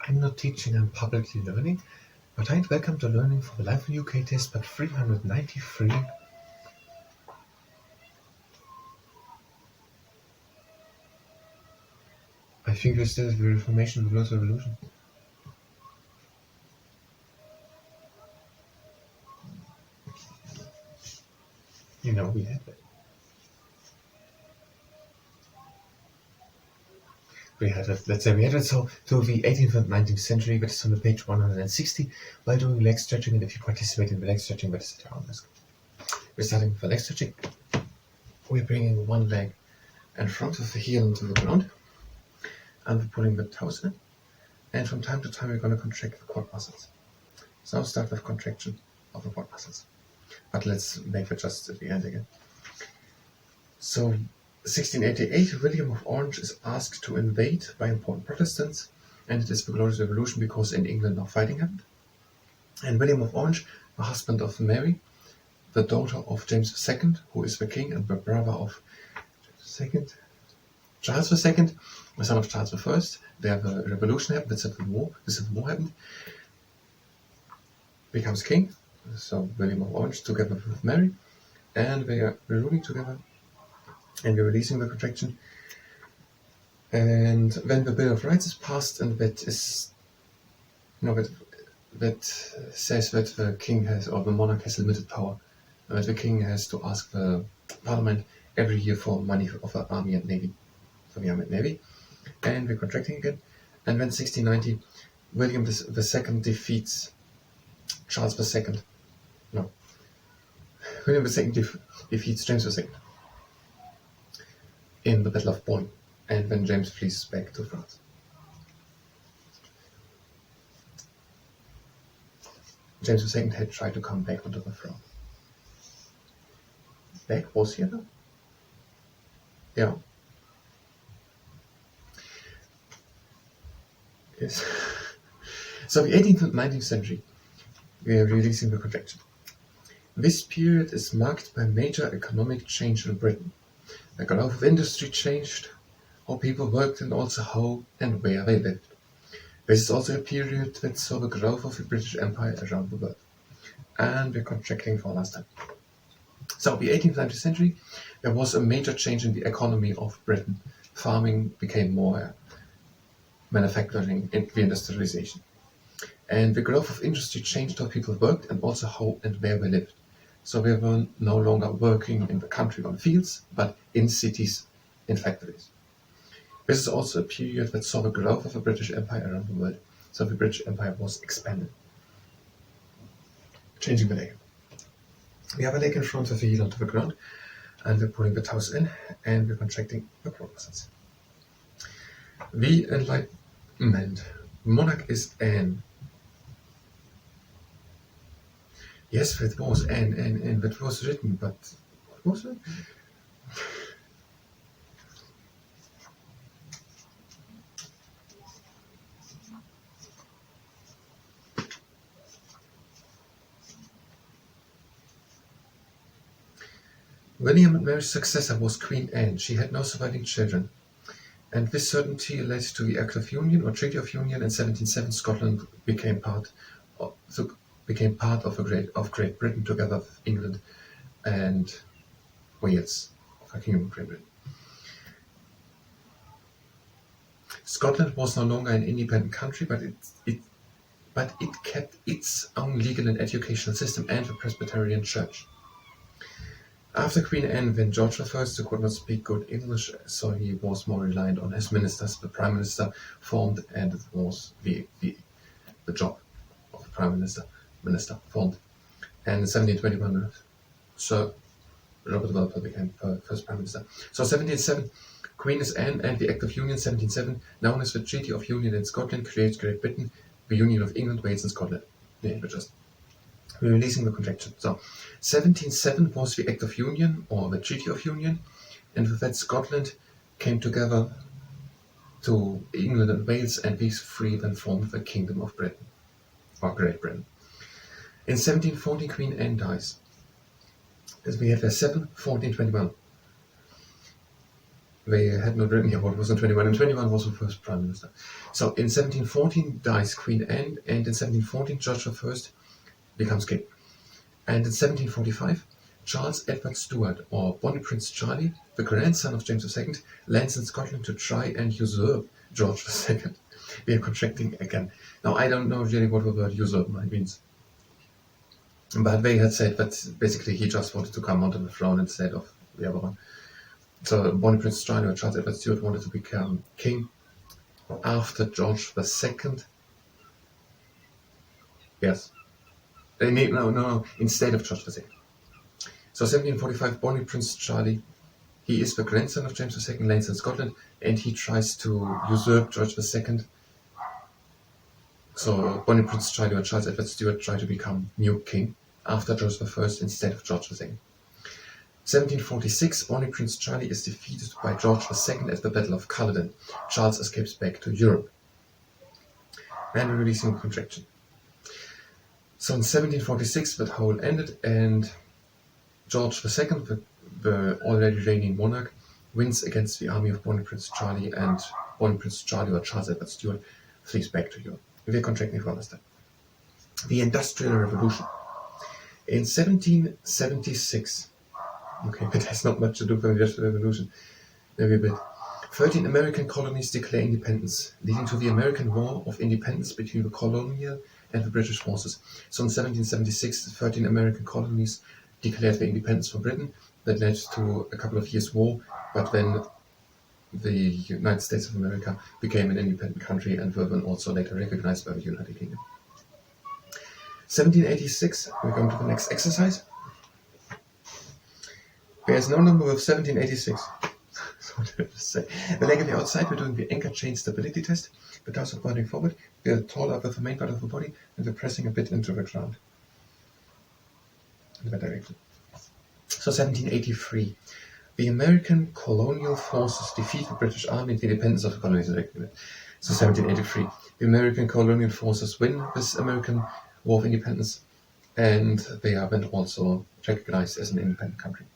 I'm not teaching, I'm publicly learning. But I'd welcome to Learning for the Live in UK test part 393. I think we still have the Reformation of the World Revolution. You know, we had that. We had it, let's say we had it so to the 18th and 19th century, but it's on the page 160, while doing leg stretching, and if you participate in the leg stretching, that is at your own risk. We're starting with the leg stretching. We're bringing one leg in front of the heel into the ground, and we're pulling the toes in, and from time to time we're going to contract the quad muscles. So I'll start with contraction of the quad muscles, but let's make it just at the end again. So 1688, William of Orange is asked to invade by important Protestants, and it is the Glorious Revolution because in England now fighting happened. And William of Orange, the husband of Mary, the daughter of James II, who is the king, and the brother of Charles II, the son of Charles I, there the revolution happened, the Civil War happened, becomes king, so William of Orange together with Mary, and we're ruling together. And we're releasing the contraction. And when the Bill of Rights is passed, and that is, that says that the king has, or the monarch has limited power, and that the king has to ask the parliament every year for money of the army and navy, for the army and navy. And we're contracting again. And when 1690, William II defeats Charles II. No. William II defeats James II. In the Battle of Bonn, and when James flees back to France. James II had tried to come back onto the throne. Back was here though? Yeah. Yes. So the 18th and 19th century, we are releasing the contraction. This period is marked by major economic change in Britain. The growth of industry changed, how people worked, and also how and where they lived. This is also a period that saw the growth of the British Empire around the world. And we're contracting for last time. So the 18th and 19th century, there was a major change in the economy of Britain. Farming became more manufacturing and reindustrialization. And the growth of industry changed how people worked and also how and where they lived. So we were no longer working in the country on fields, but in cities, in factories. This is also a period that saw the growth of the British Empire around the world. So the British Empire was expanded. Changing the leg. We have a leg in front of the heel onto the ground, and we're pulling the toes in, and we're contracting the quad muscles. The Enlightenment. Monarch is Anne. Yes, that was and that was written, but what was it? William and Mary's successor was Queen Anne. She had no surviving children, and this certainty led to the Act of Union or Treaty of Union in 1707. Scotland became part of Great Britain together with England and Wales, of the Kingdom of Great Britain. Scotland was no longer an independent country, but it kept its own legal and educational system and the Presbyterian Church. After Queen Anne, when George I could not speak good English, so he was more reliant on his ministers. The Prime Minister formed, and it was the job of the Prime Minister formed. And in 1721, Sir Robert Walpole became first Prime Minister. So 1707, Queen is Anne, and the Act of Union 1707, known as the Treaty of Union in Scotland, creates Great Britain, the Union of England, Wales and Scotland. Yeah, we're releasing the contraction. So 1707 was the Act of Union, or the Treaty of Union, and with that Scotland came together to England and Wales, and these three then formed the Kingdom of Britain, or Great Britain. In 1714, Queen Anne dies. As we have there 7, 14, 21. They had not written here what was in 21, and 21 was the first prime minister. So in 1714 dies Queen Anne, and in 1714 George I becomes king. And in 1745, Charles Edward Stuart, or Bonnie Prince Charlie, the grandson of James II, lands in Scotland to try and usurp George II. We are contracting again. Now, I don't know really what the word usurp means. But they had said that basically he just wanted to come onto the throne instead of the other one. So Bonnie Prince Charlie or Charles Edward Stuart wanted to become king after George II. Yes. No, instead of George II. So 1745, Bonnie Prince Charlie, he is the grandson of James II, lands in Scotland, and he tries to usurp George II. So Bonnie Prince Charlie or Charles Edward Stuart try to become new king after George I instead of George II. 1746, Bonnie Prince Charlie is defeated by George II at the Battle of Culloden. Charles escapes back to Europe. And we're releasing a contraction. So in 1746, that whole ended, and George II, the already reigning monarch, wins against the army of Bonnie Prince Charlie, and Bonnie Prince Charlie or Charles Edward Stuart flees back to Europe. We're contracting for understand. The Industrial Revolution. In 1776, okay, it has not much to do with the Industrial Revolution, maybe a bit. 13 American colonies declare independence, leading to the American War of Independence between the colonial and the British forces. So in 1776, 13 American colonies declared their independence from Britain. That led to a couple of years' war, but then the United States of America became an independent country and were then also later recognized by the United Kingdom. 1786, we're going to the next exercise. There's no number with 1786. So what did I just say? The leg on the outside, we're doing the anchor chain stability test. The torso pointing forward, we're taller with the main part of the body, and we're pressing a bit into the ground. In that direction. So 1783. The American colonial forces defeat the British Army and the independence of the colonies. So 1783. The American colonial forces win this American War of Independence, and they are then also recognized as an independent country.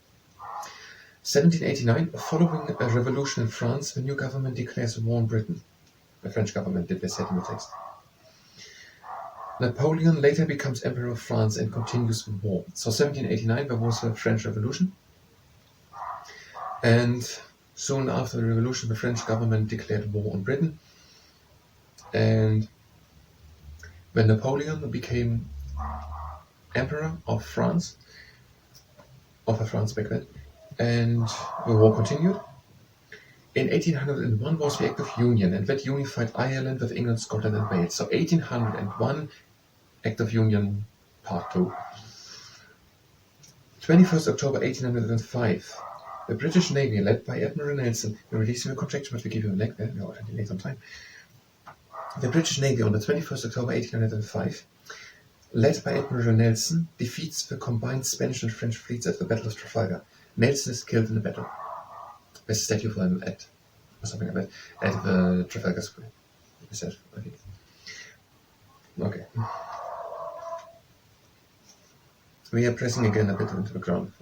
1789, following a revolution in France, the new government declares war on Britain. The French government did this set in the text. Napoleon later becomes Emperor of France and continues the war. So 1789, there was a French Revolution. And soon after the revolution, the French government declared war on Britain. And when Napoleon became Emperor of France, back then, and the war continued. In 1801 was the Act of Union, and that unified Ireland with England, Scotland, and Wales. So 1801, Act of Union, Part 2. 21st October 1805, the British Navy, led by Admiral Nelson, we're releasing a contraction, but we give you a leg there, we already late on time. The British Navy on the 21st October 1805, led by Admiral Nelson, defeats the combined Spanish and French fleets at the Battle of Trafalgar. Nelson is killed in the battle. There's a statue for him at the Trafalgar Square. I think. Okay. We are pressing again a bit into the ground.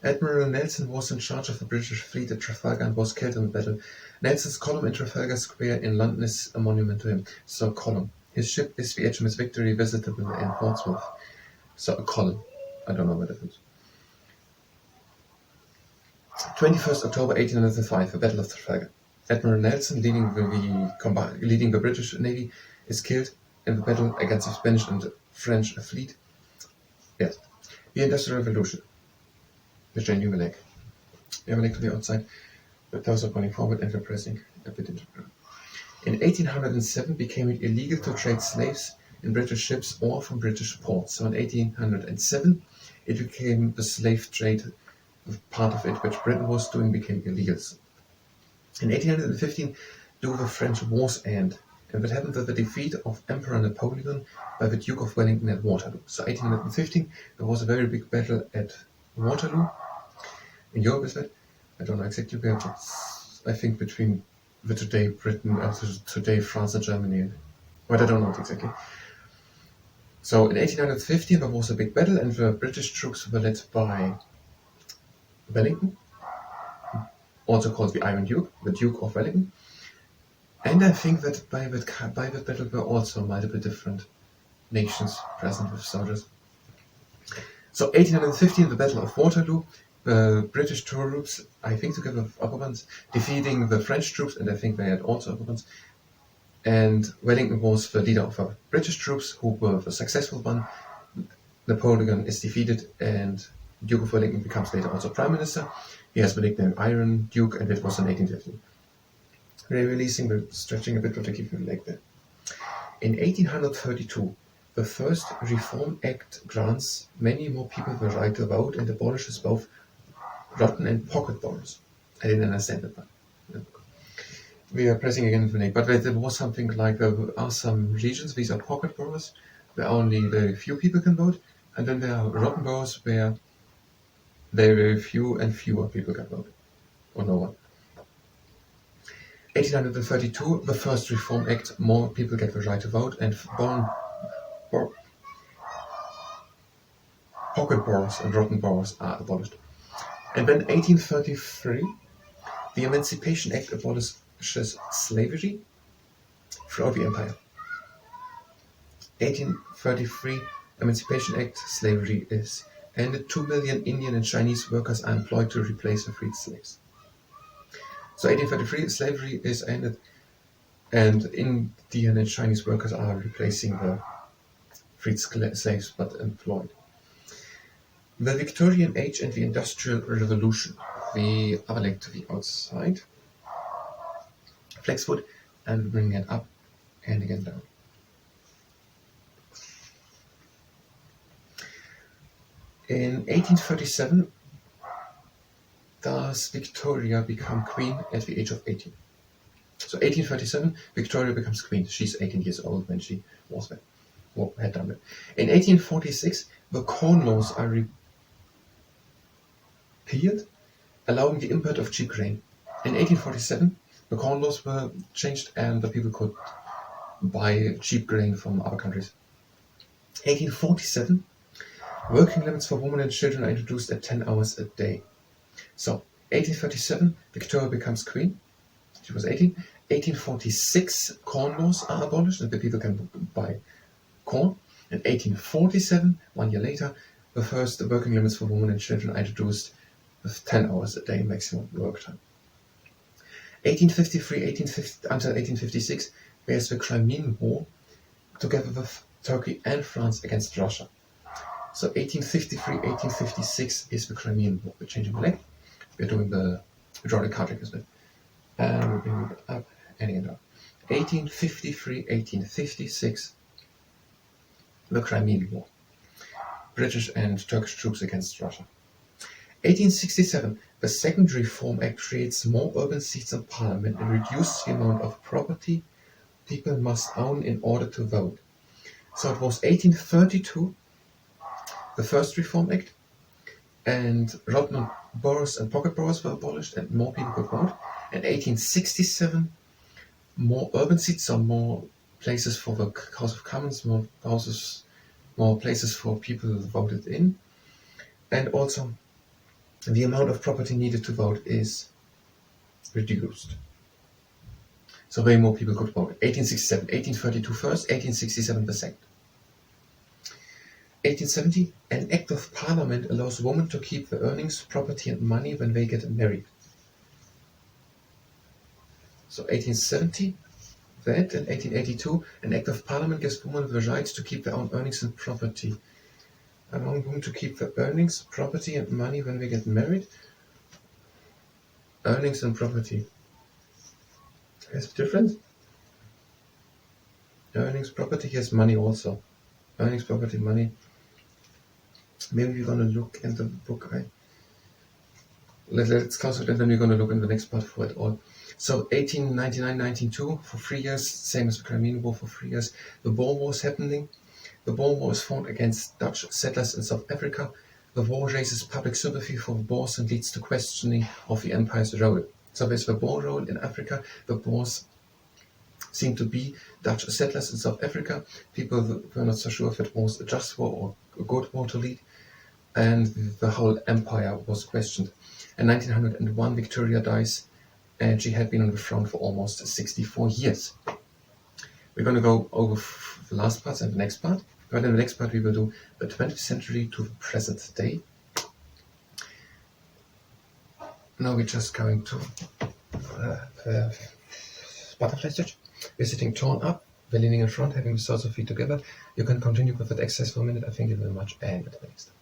Admiral Nelson was in charge of the British fleet at Trafalgar and was killed in the battle. Nelson's column in Trafalgar Square in London is a monument to him. So, column. His ship is the HMS Victory, visitable in Portsmouth. So, a column. I don't know what that is. 21st October 1805, the Battle of Trafalgar. Admiral Nelson, leading the British Navy, is killed in the battle against the Spanish and French fleet. Yes. The Industrial Revolution. The genuine leg. We have a leg to the outside, the torso pointing forward and we're pressing a bit into the ground. In 1807 became it illegal to trade slaves in British ships or from British ports. So in 1807 it became the slave trade, part of it which Britain was doing became illegal. In 1815 the French wars end, and that happened with the defeat of Emperor Napoleon by the Duke of Wellington at Waterloo. So 1815 there was a very big battle at Waterloo. In Europe, is that? I don't know exactly where, but I think between the today Britain and today France and Germany. But I don't know it exactly. So in 1815 there was a big battle, and the British troops were led by Wellington, also called the Iron Duke, the Duke of Wellington. And I think that by that battle were also multiple different nations present with soldiers. So 1815, the Battle of Waterloo, the British troops, I think together with other ones, defeating the French troops, and I think they had also other ones. And Wellington was the leader of the British troops, who were the successful one. Napoleon is defeated, and Duke of Wellington becomes later also Prime Minister. He has the nickname Iron Duke, and it was in 1815. Releasing, but stretching a bit to keep him like that. In 1832, the first Reform Act grants many more people the right to vote and abolishes both rotten and pocket boroughs. I didn't understand that part. We are pressing again the name, but there was something like there are some regions, these are pocket boroughs, where only very few people can vote, and then there are rotten boroughs where very few and fewer people can vote, or no one. 1832, the first Reform Act, more people get the right to vote, and pocket boroughs and rotten boroughs are abolished. And then 1833, the Emancipation Act abolishes slavery throughout the empire. 1833, Emancipation Act, slavery is ended. 2 million Indian and Chinese workers are employed to replace the freed slaves. So 1833, slavery is ended, and Indian and Chinese workers are replacing the freed slaves but employed. The Victorian Age and the Industrial Revolution. The other leg to the outside. Flex foot and bring it up and again down. In 1837, does Victoria become queen at the age of 18. So 1837, Victoria becomes queen. She's 18 years old when she was there, or had done it. In 1846, the Corn Laws are repealed, allowing the import of cheap grain. In 1847, the Corn Laws were changed and the people could buy cheap grain from other countries. 1847, working limits for women and children are introduced at 10 hours a day. So, 1837, Victoria becomes queen. She was 18. 1846, Corn Laws are abolished and the people can buy corn. In 1847, 1 year later, the first working limits for women and children are introduced with 10 hours a day maximum work time. 1853 until 1856, there's the Crimean War, together with Turkey and France against Russia. So 1853, 1856 is the Crimean War. We're changing the leg. We're doing the hydraulic cartridge as well. And we're bringing it up and again down. 1853, 1856, the Crimean War. British and Turkish troops against Russia. 1867, the Second Reform Act creates more urban seats in Parliament and reduces the amount of property people must own in order to vote. So it was 1832, the first Reform Act, and rotten boroughs and pocket boroughs were abolished and more people could vote. And 1867, more urban seats, so more places for the House of Commons, more places for people who voted in. And also, the amount of property needed to vote is reduced. So way more people could vote. 1867, 1832 first, 1867 the second. 1870, an Act of Parliament allows women to keep the earnings, property and money when they get married. So 1870, that, and 1882, an Act of Parliament gives women the right to keep their own earnings and property. Allowing women to keep the earnings, property and money when they get married. Earnings and property. There's a difference. Earnings, property, here's money also. Earnings, property, money. Maybe we're going to look in the book. Let's close it and then we're going to look in the next part for it all. So 1899-1902, for 3 years, same as the Crimean War, for 3 years, the Boer War is happening. The Boer War is fought against Dutch settlers in South Africa. The war raises public sympathy for the Boers and leads to questioning of the empire's role. So there's the Boer role in Africa. The Boers seemed to be Dutch settlers in South Africa. People were not so sure if it was a just war or a good war to lead, and the whole empire was questioned. In 1901, Victoria dies, and she had been on the throne for almost 64 years. We're going to go over the last parts and the next part. But in the next part, we will do the 20th century to the present day. Now we're just going to butterfly stitch. We're sitting torn up, we're leaning in front, having the soles of feet together. You can continue with that exercise for a minute. I think you will much and at the next time.